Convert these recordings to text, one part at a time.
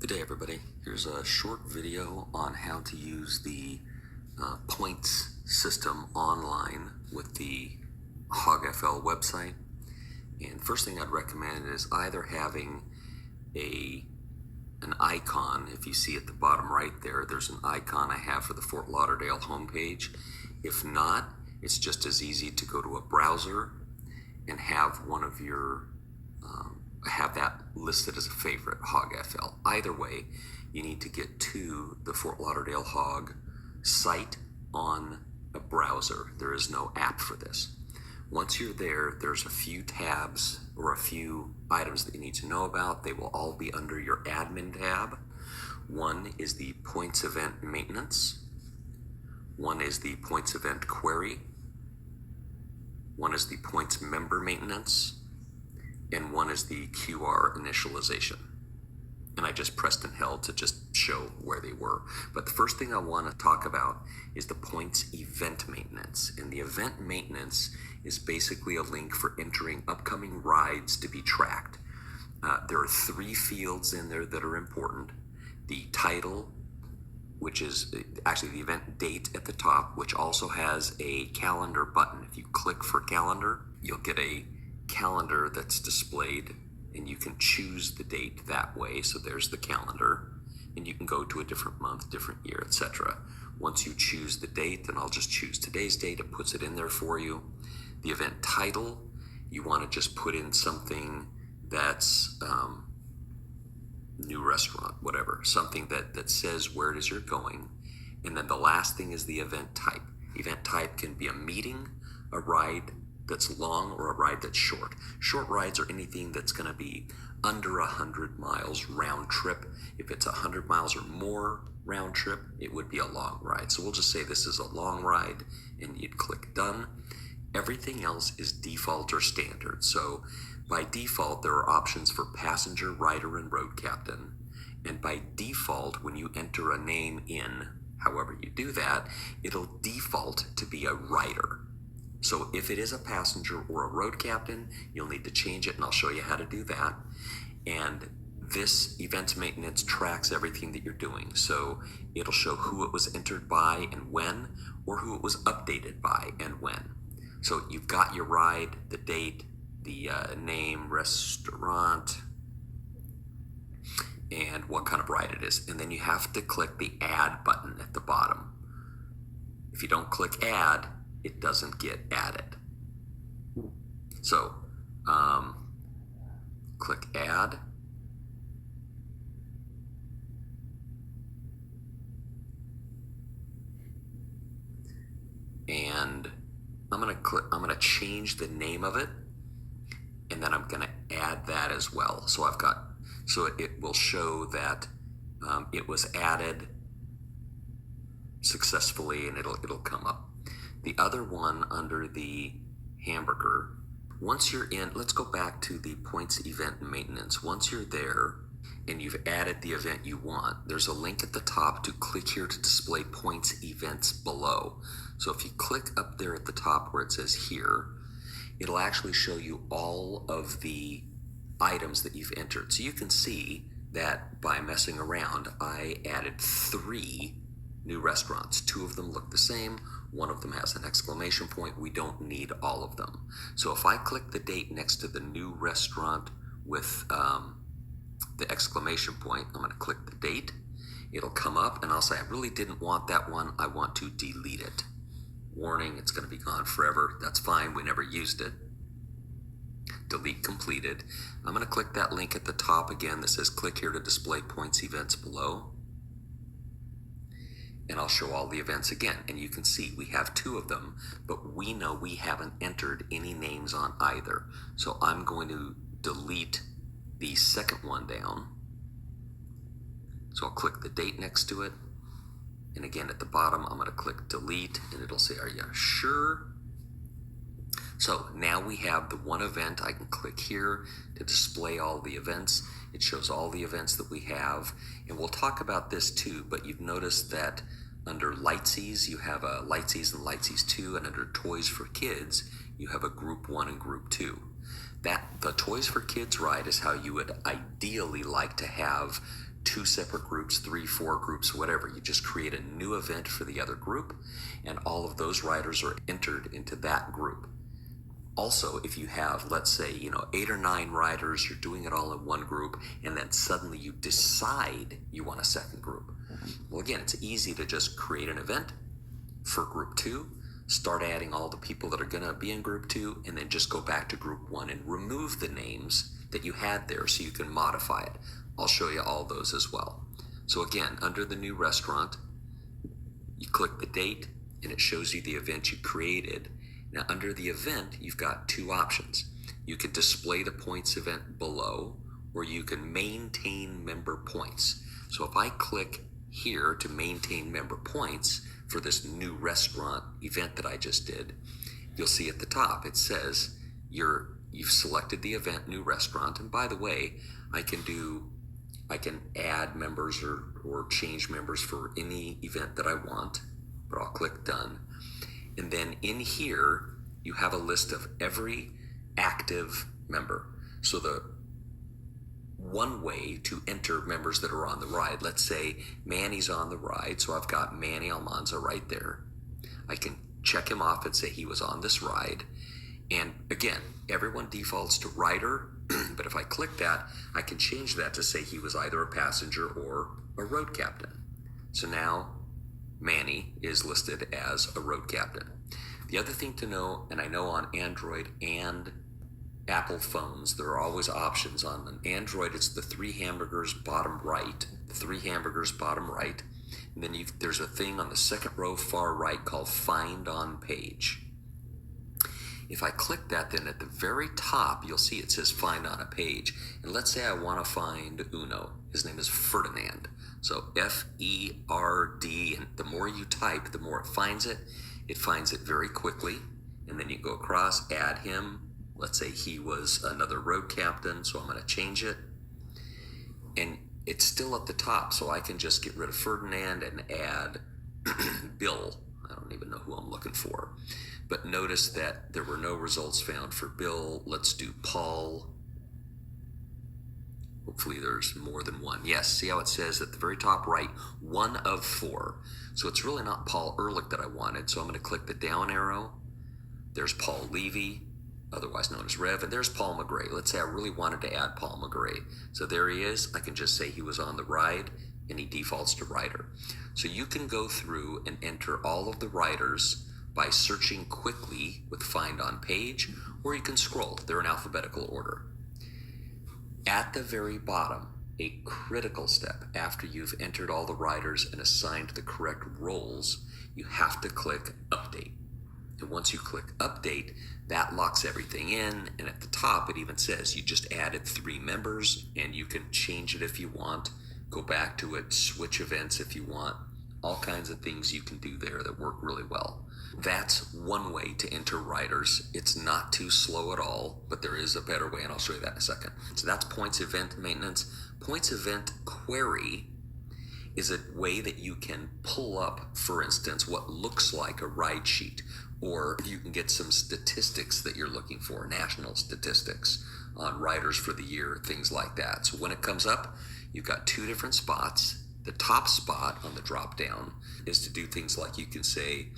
Good day, everybody. Here's a short video on how to use the points system online with the HogFL website. And first thing I'd recommend is either having an icon. If you see at the bottom right there, there's an icon I have for the Fort Lauderdale homepage. If not, it's just as easy to go to a browser and have one of your have that listed as a favorite, HogFL. Either way, you need to get to the Fort Lauderdale Hog site on a browser. There is no app for this. Once you're there, there's a few tabs or a few items that you need to know about. They will all be under your admin tab. One is the points event maintenance. One is the points event query. One is the points member maintenance. And one is the QR initialization. And I just pressed and held to just show where they were. But the first thing I want to talk about is the points event maintenance. And the event maintenance is basically a link for entering upcoming rides to be tracked. There are 3 fields in there that are important. The title, which is actually the event date at the top, which also has a calendar button. If you click for calendar, you'll get a calendar that's displayed, and you can choose the date that way. So there's the calendar, and you can go to a different month, different year, etc. Once you choose the date, then I'll just choose today's date. It puts it in there for you. The event title, you want to just put in something that's new restaurant, whatever, something that says where it is you're going. And then the last thing is the event type. Event type can be a meeting, a ride that's long, or a ride that's short. Short rides are anything that's going to be under 100 miles round trip. If it's 100 miles or more round trip, it would be a long ride. So we'll just say this is a long ride, and you'd click done. Everything else is default or standard. So by default, there are options for passenger, rider, and road captain. And by default, when you enter a name in, however you do that, it'll default to be a rider. So if it is a passenger or a road captain, you'll need to change it, and I'll show you how to do that. And this event maintenance tracks everything that you're doing. So it'll show who it was entered by and when, or who it was updated by and when. So you've got your ride, the date, the name, restaurant, and what kind of ride it is. And then you have to click the add button at the bottom. If you don't click add, it doesn't get added. So click add. And I'm gonna change the name of it, and then I'm gonna add that as well. So it will show that it was added successfully, and it'll come up. The other one under the hamburger, once you're in, let's go back to the points event maintenance. Once you're there and you've added the event you want, there's a link at the top to click here to display points events below. So if you click up there at the top where it says here, it'll actually show you all of the items that you've entered. So you can see that by messing around, I added 3 new restaurants. 2 of them look the same. 1 of them has an exclamation point. We don't need all of them. So if I click the date next to the new restaurant with the exclamation point, I'm going to click the date. It'll come up, and I'll say, I really didn't want that one. I want to delete it. Warning, it's going to be gone forever. That's fine. We never used it. Delete completed. I'm going to click that link at the top again that says click here to display points events below. And I'll show all the events again. And you can see we have 2 of them, but we know we haven't entered any names on either. So I'm going to delete the second one down. So I'll click the date next to it. And again, at the bottom, I'm going to click delete, and it'll say, are you sure? So now we have the one event. I can click here to display all the events. It shows all the events that we have. And we'll talk about this too, but you've noticed that under Lightseas, you have a Lightseas and Lightseas 2, and under Toys for Kids, you have a Group 1 and Group 2. The Toys for Kids ride is how you would ideally like to have 2 separate groups, 3, 4 groups, whatever. You just create a new event for the other group, and all of those riders are entered into that group. Also, if you have, let's say, 8 or 9 riders, you're doing it all in one group, and then suddenly you decide you want a second group. Well, again, it's easy to just create an event for group 2, start adding all the people that are going to be in group 2, and then just go back to group 1 and remove the names that you had there so you can modify it. I'll show you all those as well. So again, under the new restaurant, you click the date and it shows you the event you created. Now under the event, you've got 2 options. You can display the points event below, or you can maintain member points. So if I click here to maintain member points for this new restaurant event that I just did, you'll see at the top it says you've selected the event new restaurant. And by the way, I can add members or change members for any event that I want, but I'll click done. And then in here, you have a list of every active member. So the one way to enter members that are on the ride, let's say Manny's on the ride, so I've got Manny Almanza right there. I can check him off and say he was on this ride. And again, everyone defaults to rider, but if I click that, I can change that to say he was either a passenger or a road captain. So now Manny is listed as a road captain. The other thing to know, and I know on Android and Apple phones, there are always options. On an Android, it's the 3 hamburgers bottom right, and then there's a thing on the second row far right called Find on Page. If I click that, then at the very top, you'll see it says Find on a Page. And let's say I want to find Uno. His name is Ferdinand. So F-E-R-D, and the more you type, the more it finds it. It finds it very quickly. And then you go across, add him. Let's say he was another road captain, so I'm going to change it. And it's still at the top, so I can just get rid of Ferdinand and add Bill. I don't even know who I'm looking for. But notice that there were no results found for Bill. Let's do Paul. Hopefully there's more than one. Yes, see how it says at the very top right, 1 of 4. So it's really not Paul Ehrlich that I wanted. So I'm going to click the down arrow. There's Paul Levy, otherwise known as Rev, and there's Paul McGray. Let's say I really wanted to add Paul McGray. So there he is. I can just say he was on the ride, and he defaults to rider. So you can go through and enter all of the riders by searching quickly with Find on Page, or you can scroll. They're in alphabetical order. At the very bottom, a critical step after you've entered all the riders and assigned the correct roles, you have to click Update. And once you click Update, that locks everything in, and at the top it even says you just added 3 members, and you can change it if you want, go back to it, switch events if you want, all kinds of things you can do there that work really well. That's one way to enter riders. It's not too slow at all, but there is a better way, and I'll show you that in a second. So that's points event maintenance. Points event query is a way that you can pull up, for instance, what looks like a ride sheet, or you can get some statistics that you're looking for, national statistics on riders for the year, things like that. So when it comes up, you've got 2 different spots. The top spot on the drop down is to do things like you can say,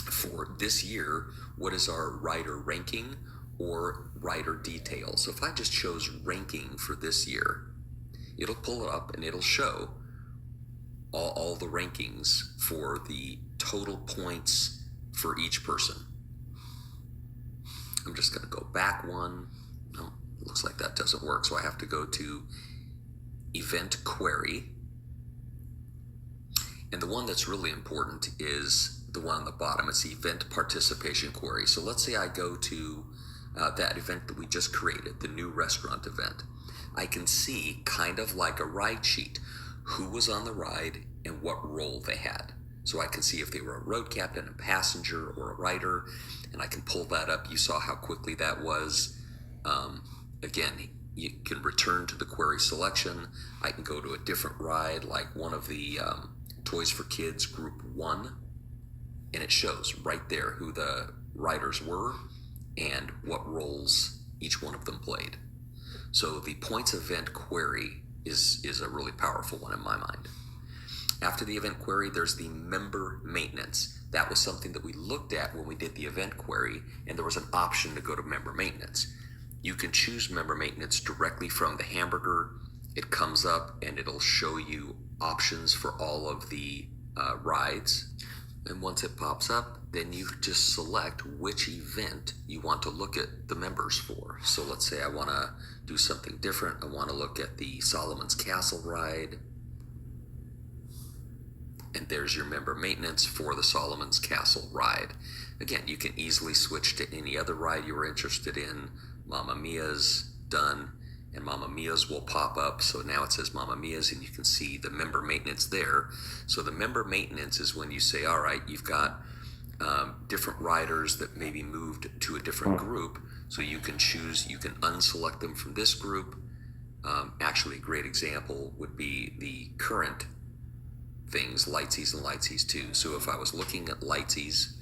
for this year, what is our rider ranking or rider details? So if I just chose ranking for this year, it'll pull it up and it'll show all the rankings for the total points for each person. I'm just going to go back one. No, it looks like that doesn't work, so I have to go to Event Query. And the one that's really important is the one on the bottom. It's the Event Participation Query. So let's say I go to that event that we just created, the new restaurant event. I can see, kind of like a ride sheet, who was on the ride and what role they had. So I can see if they were a road captain, a passenger, or a rider, and I can pull that up. You saw how quickly that was. Again, you can return to the query selection. I can go to a different ride, like one of the Toys for Kids Group 1, and it shows right there who the riders were and what roles each one of them played. So the points event query is a really powerful one in my mind. After the event query, there's the member maintenance. That was something that we looked at when we did the event query, and there was an option to go to member maintenance. You can choose member maintenance directly from the hamburger. It comes up and it'll show you options for all of the rides. And once it pops up, then you just select which event you want to look at the members for. So let's say I want to do something different. I want to look at the Solomon's Castle ride. And there's your member maintenance for the Solomon's Castle ride. Again, you can easily switch to any other ride you were interested in. Mamma Mia's done, and Mamma Mia's will pop up. So now it says Mamma Mia's, and you can see the member maintenance there. So the member maintenance is when you say, all right, you've got different riders that maybe moved to a different group. So you can choose, you can unselect them from this group. Actually, a great example would be the current things, Lightsease and Lightsease 2. So if I was looking at Lightsease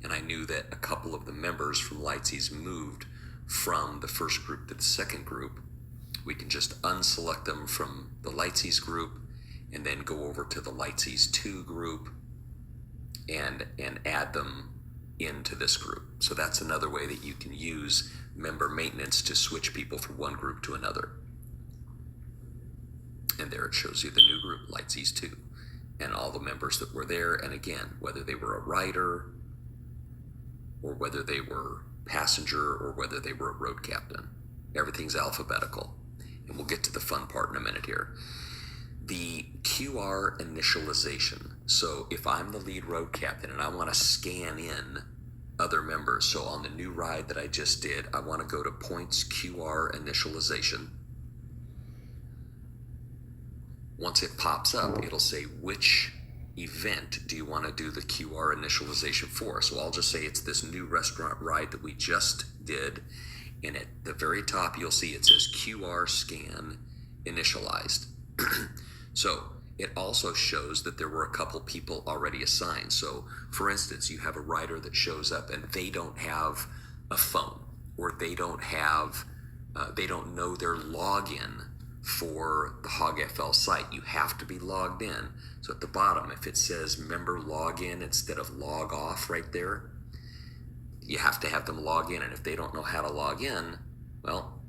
and I knew that a couple of the members from Lightsease moved from the first group to the second group, we can just unselect them from the Lightsease group and then go over to the Lightsease 2 group and add them into this group. So that's another way that you can use member maintenance to switch people from one group to another. And there it shows you the new group, Lightsease 2, and all the members that were there. And again, whether they were a rider or whether they were passenger or whether they were a road captain, everything's alphabetical. And we'll get to the fun part in a minute here. The QR initialization. So if I'm the lead road captain and I want to scan in other members, so on the new ride that I just did, I want to go to points QR initialization. Once it pops up, it'll say which event do you want to do the QR initialization for. So I'll just say it's this new restaurant ride that we just did, and at the very top you'll see it says QR scan initialized. So it also shows that there were a couple people already assigned. So for instance, you have a rider that shows up and they don't have a phone, or they don't have they don't know their login for the HogFL site. You have to be logged in. So at the bottom, if it says member login instead of log off right there, you have to have them log in. And if they don't know how to log in, well,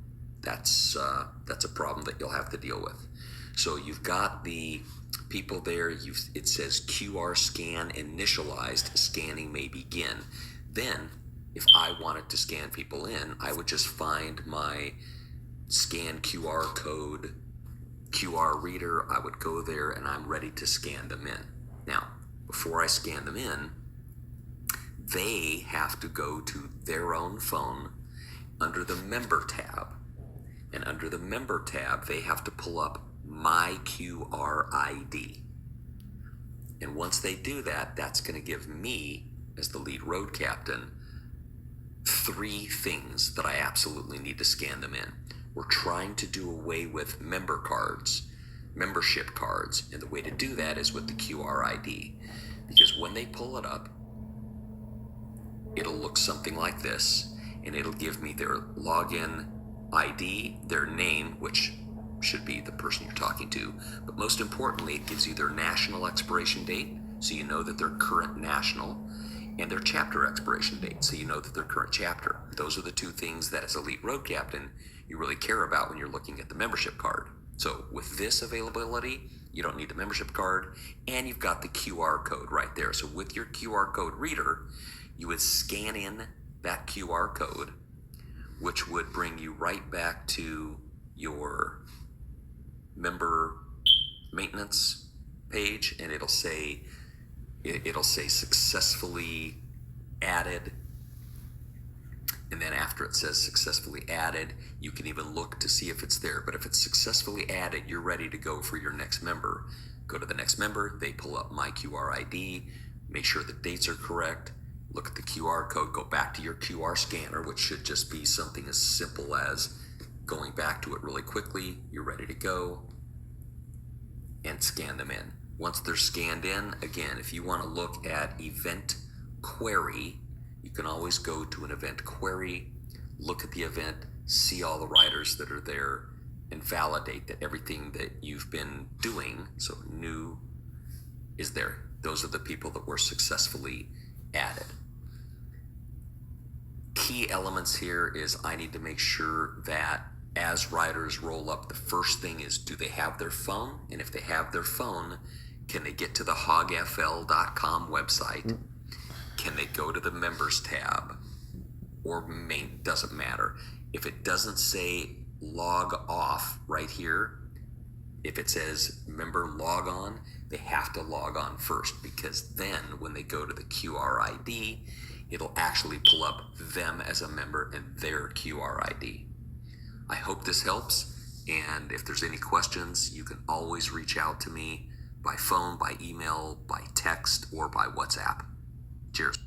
that's a problem that you'll have to deal with. So you've got the people there. It says QR scan initialized. Scanning may begin. Then, if I wanted to scan people in, I would just find my scan QR code QR reader. I would go there and I'm ready to scan them in. Now, before I scan them in, they have to go to their own phone under the member tab. And under the member tab, they have to pull up my QR ID. And once they do that, that's going to give me, as the lead road captain, 3 things that I absolutely need to scan them in. We're trying to do away with membership cards, and the way to do that is with the QR ID. Because when they pull it up, it'll look something like this, and it'll give me their login ID, their name, which should be the person you're talking to, but most importantly, it gives you their national expiration date, so you know that they're current national, and their chapter expiration date, so you know that they're current chapter. Those are the 2 things that as a lead road captain, you really care about when you're looking at the membership card. So with this availability, you don't need the membership card, and you've got the QR code right there. So with your QR code reader, you would scan in that QR code, which would bring you right back to your member maintenance page, and it'll say successfully added. And then after it says successfully added, you can even look to see if it's there. But if it's successfully added, you're ready to go for your next member. Go to the next member, they pull up my QR ID, make sure the dates are correct, look at the QR code, go back to your QR scanner, which should just be something as simple as going back to it really quickly. You're ready to go, and scan them in. Once they're scanned in, again, if you want to look at event query, you can always go to an event query, look at the event, see all the riders that are there, and validate that everything that you've been doing, so new, is there. Those are the people that were successfully added. Key elements here is I need to make sure that as riders roll up, the first thing is, do they have their phone? And if they have their phone, can they get to the hogfl.com website? Can they go to the members tab? Or doesn't matter. If it doesn't say log off right here, if it says member log on, they have to log on first, because then when they go to the QR ID, it'll actually pull up them as a member and their QR ID. I hope this helps, and if there's any questions, you can always reach out to me by phone, by email, by text, or by WhatsApp. Cheers.